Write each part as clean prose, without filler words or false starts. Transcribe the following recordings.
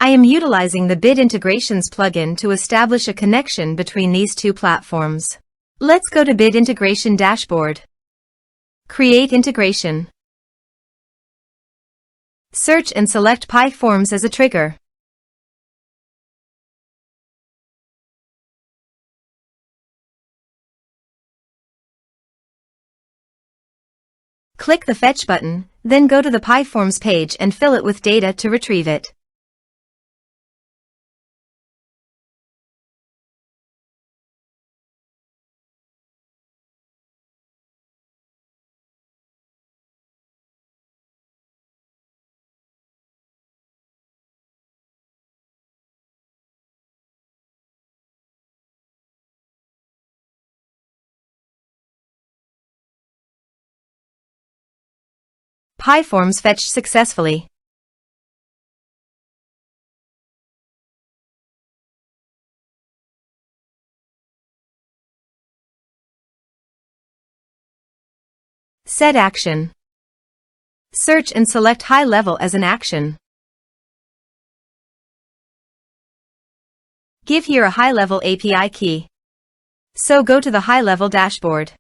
I am utilizing the Bit Integrations plugin to establish a connection between these two platforms. Let's go to Bit Integration Dashboard. Create integration. Search and select Pie Forms as a trigger. Click the Fetch button, then go to the Pie Forms page and fill it with data to retrieve it. Pie Forms fetched successfully. Set action. Search and select High Level as an action. Give here a high-level API key. So go to the high-level dashboard.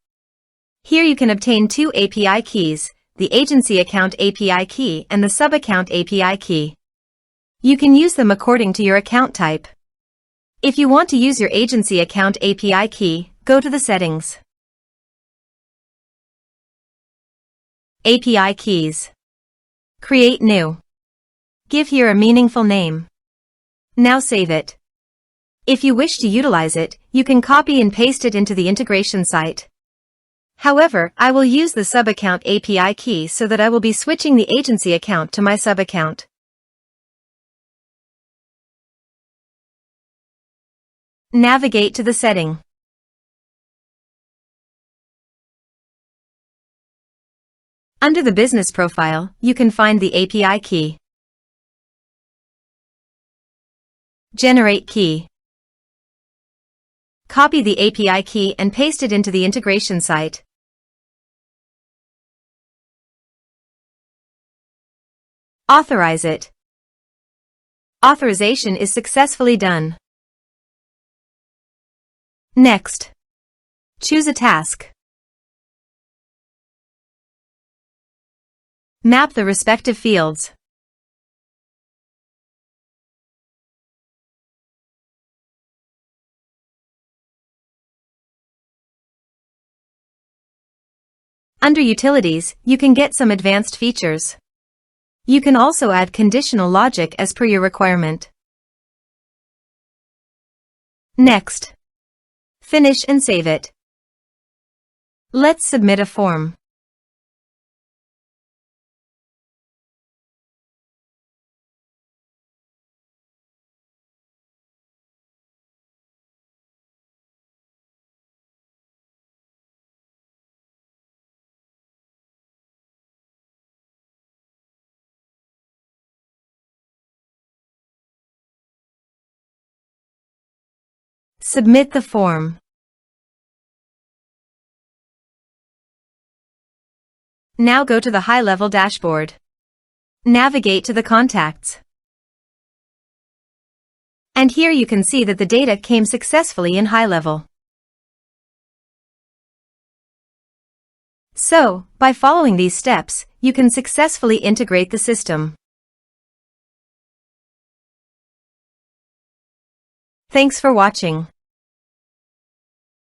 Here you can obtain two API keys, the Agency Account API key and the Sub-Account API key. You can use them according to your account type. If you want to use your Agency Account API key, go to the Settings. API Keys. Create new. Give here a meaningful name. Now save it. If you wish to utilize it, you can copy and paste it into the integration site. However, I will use the sub-account API key so that I will be switching the agency account to my sub-account. Navigate to the setting. Under the business profile, you can find the API key. Generate key. Copy the API key and paste it into the integration site. Authorize it. Authorization is successfully done. Next. Choose a task. Map the respective fields. Under Utilities, you can get some advanced features. You can also add conditional logic as per your requirement. Next. Finish and save it. Let's submit a form. Submit the form. Now go to the high-level dashboard. Navigate to the contacts. And here you can see that the data came successfully in high-level. So, by following these steps, you can successfully integrate the system. Thanks for watching.